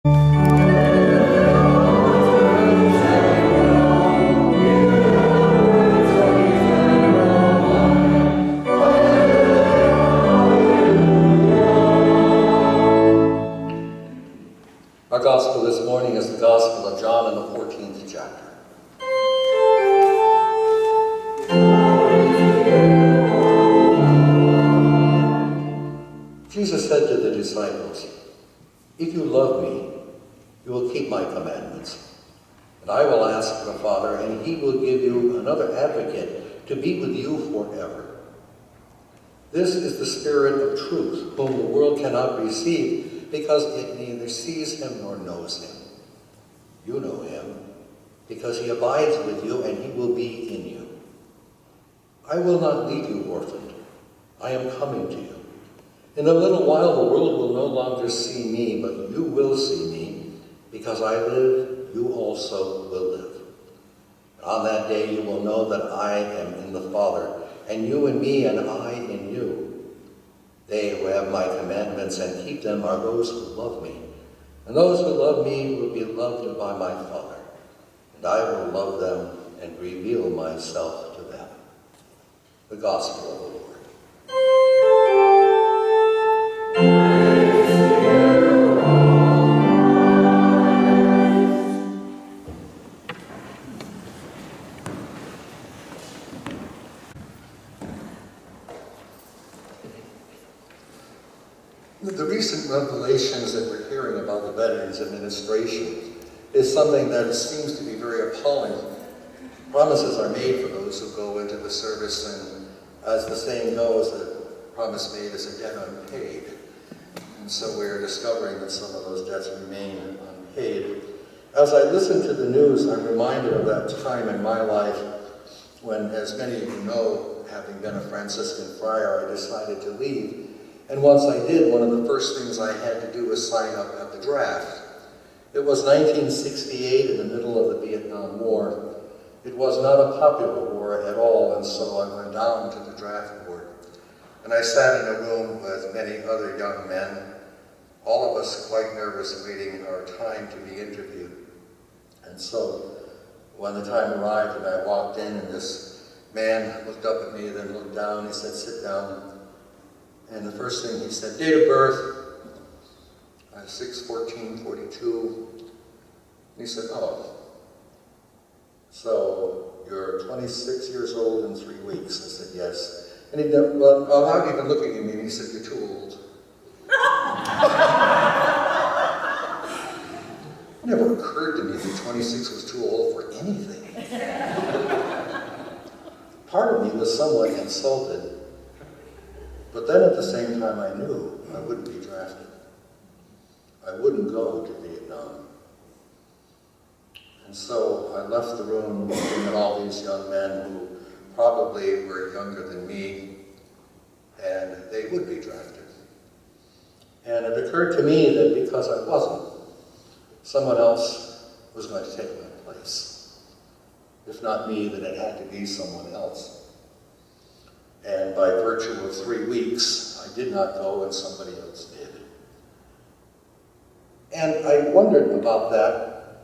Our gospel this morning is the Gospel of John in the 14th chapter. Jesus said to the disciples, "If you love me, you will keep my commandments. And I will ask the Father, and he will give you another advocate to be with you forever. This is the Spirit of truth, whom the world cannot receive, because it neither sees him nor knows him. You know him, because he abides with you, and he will be in you. I will not leave you orphaned. I am coming to you. In a little while the world will no longer see me, but you will see me. Because I live, you also will live. And on that day you will know that I am in the Father, and you in me, and I in you. They who have my commandments and keep them are those who love me. And those who love me will be loved by my Father. And I will love them and reveal myself to them." The Gospel of the Lord. The recent revelations that we're hearing about the Veterans Administration is something that seems to be very appalling. Promises are made for those who go into the service, and as the saying goes, the promise made is a debt unpaid. And so we're discovering that some of those debts remain unpaid. As I listen to the news, I'm reminded of that time in my life when, as many of you know, having been a Franciscan friar, I decided to leave. And once I did, one of the first things I had to do was sign up at the draft. It was 1968, in the middle of the Vietnam War. It was not a popular war at all, and so I went down to the draft board. And I sat in a room with many other young men, all of us quite nervous, waiting our time to be interviewed. And so when the time arrived and I walked in, and this man looked up at me, then looked down, he said, "Sit down." And the first thing he said, "Date of birth, 6/14/42. He said, "Oh, so you're 26 years old in 3 weeks." I said, "Yes." And he said, "Well, how have you been looking at me?" And he said, "You're too old." It never occurred to me that 26 was too old for anything. Part of me was somewhat insulted. But then at the same time, I knew I wouldn't be drafted. I wouldn't go to Vietnam. And so I left the room looking at all these young men who probably were younger than me, and they would be drafted. And it occurred to me that because I wasn't, someone else was going to take my place. If not me, then it had to be someone else. And by virtue of 3 weeks, I did not go and somebody else did. And I wondered about that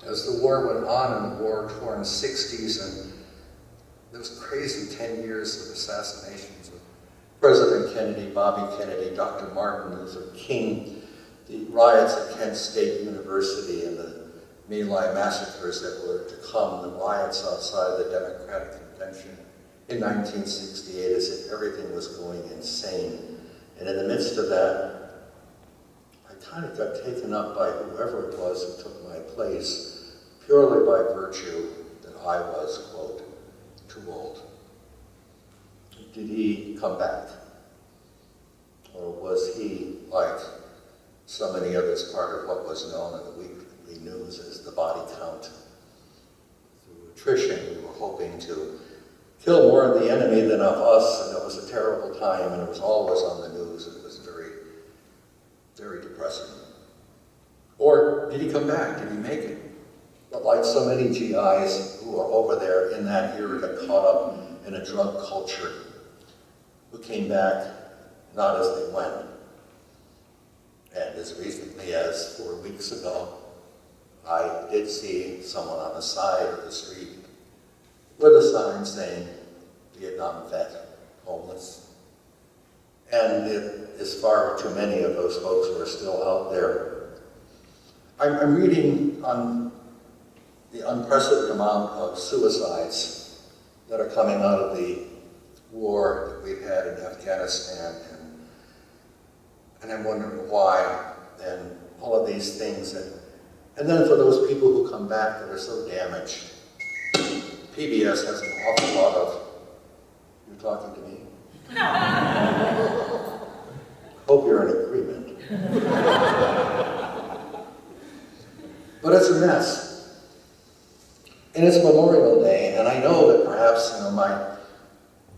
as the war went on in the war-torn 60s, and those crazy 10 years of assassinations of President Kennedy, Bobby Kennedy, Dr. Martin Luther King, the riots at Kent State University, and the My Lai massacres that were to come, the riots outside the Democratic Convention in 1968, as if everything was going insane. And in the midst of that, I kind of got taken up by whoever it was who took my place, purely by virtue that I was, quote, too old. Did he come back? Or was he, like so many others, part of what was known in the weekly news as the body count? Through attrition, we were hoping to kill more of the enemy than of us, and it was a terrible time, and it was always on the news, and it was very, very depressing. Or did he come back? Did he make it? But like so many GIs who are over there in that era got caught up in a drug culture, who came back not as they went. And as recently as 4 weeks ago, I did see someone on the side of the street with a sign saying, Vietnam vet, homeless. And it is far too many of those folks who are still out there. I'm reading on the unprecedented amount of suicides that are coming out of the war that we've had in Afghanistan, and I'm wondering why, and all of these things. And then for those people who come back that are so damaged, PBS has an awful lot of, you're talking to me? Hope you're in agreement. But it's a mess. And it's Memorial Day, and I know that perhaps, my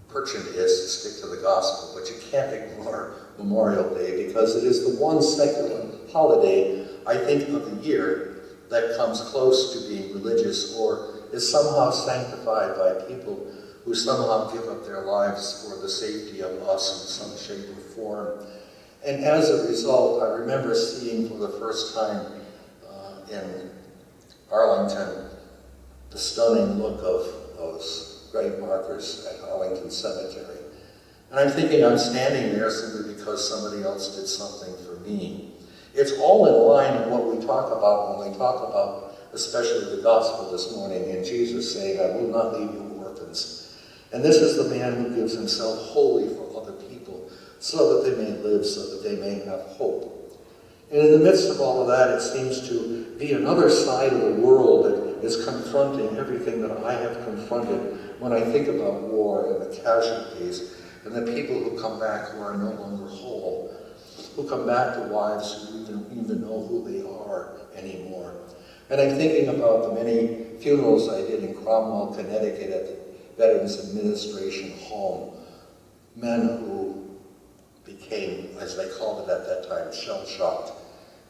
penchant is to stick to the gospel, but you can't ignore Memorial Day because it is the one secular holiday, I think, of the year that comes close to being religious or is somehow sanctified by people who somehow give up their lives for the safety of us in some shape or form. And as a result, I remember seeing for the first time in Arlington the stunning look of those grave markers at Arlington Cemetery. And I'm thinking I'm standing there simply because somebody else did something for me. It's all in line with what we talk about when we talk about, especially the gospel this morning, and Jesus saying, I will not leave you orphans. And this is the man who gives himself wholly for other people, so that they may live, so that they may have hope. And in the midst of all of that, it seems to be another side of the world that is confronting everything that I have confronted when I think about war and the casualties and the people who come back who are no longer whole, who come back to wives who don't even know who they are anymore. And I'm thinking about the many funerals I did in Cromwell, Connecticut at the Veterans Administration Home. Men who became, as they called it at that time, shell-shocked,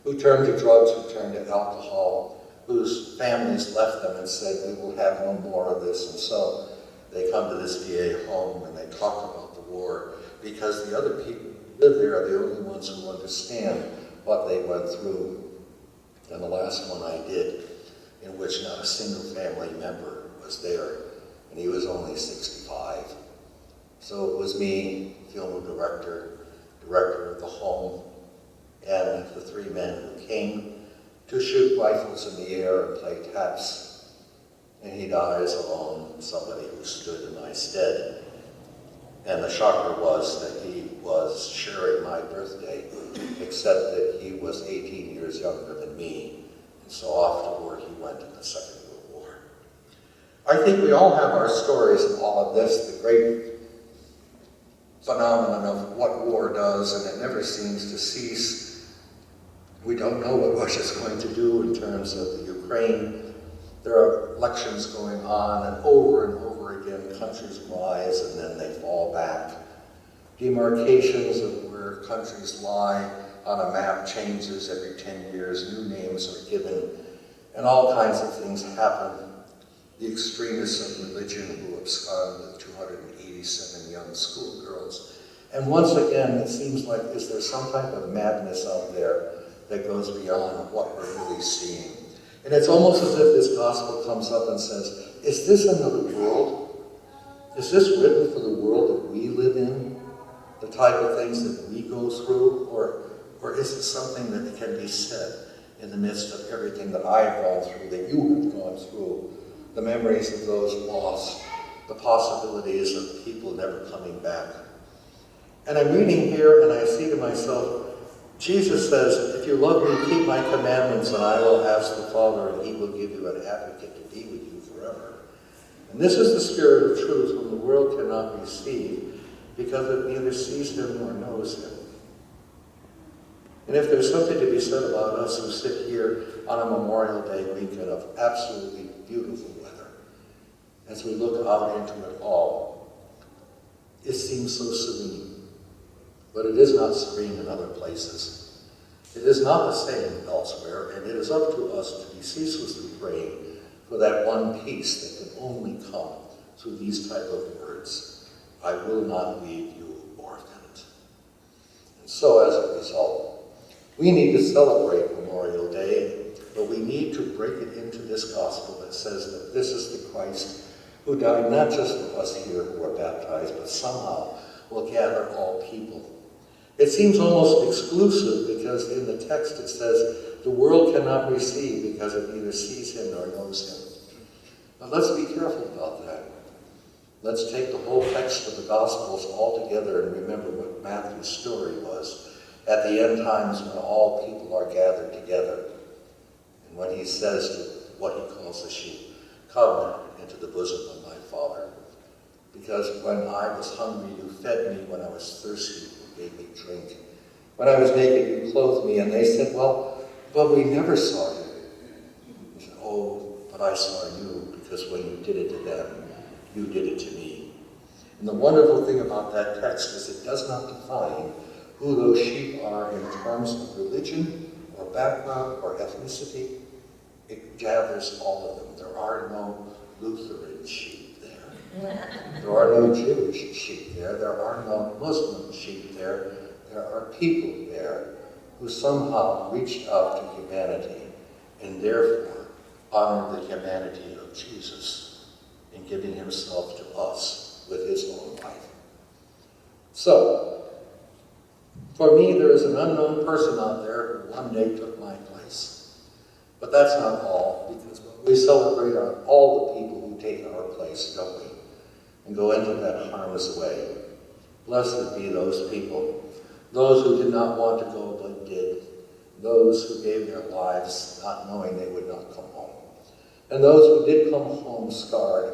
who turned to drugs, who turned to alcohol, whose families left them and said, we will have no more of this. And so they come to this VA home and they talk about the war because the other people who live there are the only ones who understand what they went through. And the last one I did, in which not a single family member was there, and he was only 65. So it was me, funeral director of the home, and the three men who came to shoot rifles in the air and play taps. And he dies alone, somebody who stood in my stead. And the shocker was that he was sharing my birthday, except that he was 18 years younger than me. And so off to war he went in the Second World War. I think we all have our stories of all of this, the great phenomenon of what war does, and it never seems to cease. We don't know what Russia's going to do in terms of the Ukraine. There are elections going on, and over again, countries rise and then they fall back. Demarcations of where countries lie on a map changes every 10 years, new names are given, and all kinds of things happen. The extremists of religion who abscond with 287 young schoolgirls. And once again, it seems like, is there some type of madness out there that goes beyond what we're really seeing? And it's almost as if this gospel comes up and says, is this another world? Is this written for the world that we live in? The type of things that we go through? Or is it something that can be said in the midst of everything that I've gone through, that you have gone through? The memories of those lost, the possibilities of people never coming back. And I'm reading here and I see to myself, Jesus says, if you love me, keep my commandments, and I will ask the Father, and he will give you an advocate to be with you forever. And this is the Spirit of truth, whom the world cannot receive, because it neither sees him nor knows him. And if there's something to be said about us who sit here on a Memorial Day weekend of absolutely beautiful weather, as we look out into it all, it seems so serene. But it is not serene in other places. It is not the same elsewhere, and it is up to us to be ceaselessly praying for that one peace that can only come through these type of words. I will not leave you orphaned. And so as a result, We need to celebrate Memorial Day, but we need to break it into this gospel that says that this is the Christ who died not just for us here who are baptized, but somehow will gather all people. It seems almost exclusive because in the text it says, the world cannot receive because it neither sees him nor knows him. But let's be careful about that. Let's take the whole text of the Gospels all together and remember what Matthew's story was at the end times when all people are gathered together. And when he says to what he calls the sheep, come into the bosom of my Father. Because when I was hungry, you fed me. When I was thirsty, you gave me drink. When I was naked, you clothed me. And they said, well, but we never saw you. He said, oh, but I saw you, because when you did it to them, you did it to me. And the wonderful thing about that text is it does not define who those sheep are in terms of religion or background or ethnicity. It gathers all of them. There are no Lutheran sheep there. There are no Jewish sheep there. There are no Muslim sheep there. There are people there who somehow reached out to humanity and therefore honored the humanity of Jesus in giving himself to us with his own life. So, for me, there is an unknown person out there who one day took my place. But that's not all, because we celebrate all the people who take our place, don't we? And go into that harmless way. Blessed be those people, those who did not want to go but did, those who gave their lives not knowing they would not come home, and those who did come home scarred.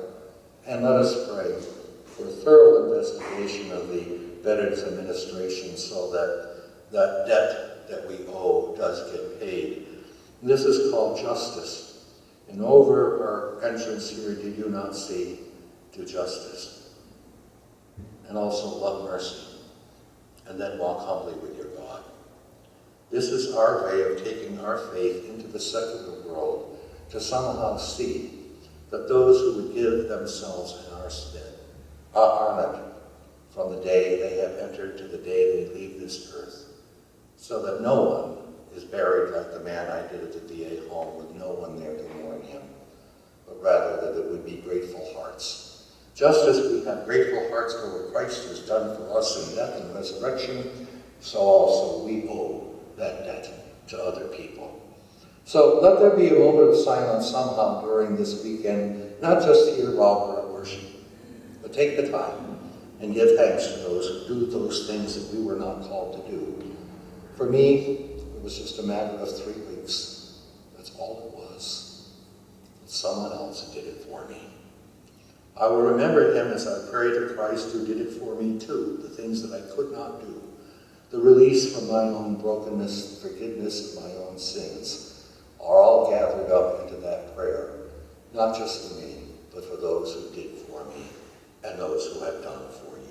And let us pray for a thorough investigation of the Veterans Administration so that that debt that we owe does get paid. And this is called justice. And over our entrance here, did you not see? Do justice. And also love mercy. And then walk humbly with your God. This is our way of taking our faith into the secular world to somehow see that those who would give themselves in our stead are honored from the day they have entered to the day they leave this earth, so that no one is buried like the man I did at the VA home with no one there to mourn him, but rather that it would be grateful hearts. Just as we have grateful hearts for what Christ has done for us in death and resurrection, so also we owe that debt to other people. So let there be a moment of silence somehow during this weekend, not just here while we're at worship, but take the time and give thanks to those who do those things that we were not called to do. For me, it was just a matter of 3 weeks. That's all it was. But someone else did it for me. I will remember him as I pray to Christ who did it for me too, the things that I could not do, the release from my own brokenness, the forgiveness of my own sins, are all gathered up into that prayer, not just for me, but for those who did for me and those who have done for you.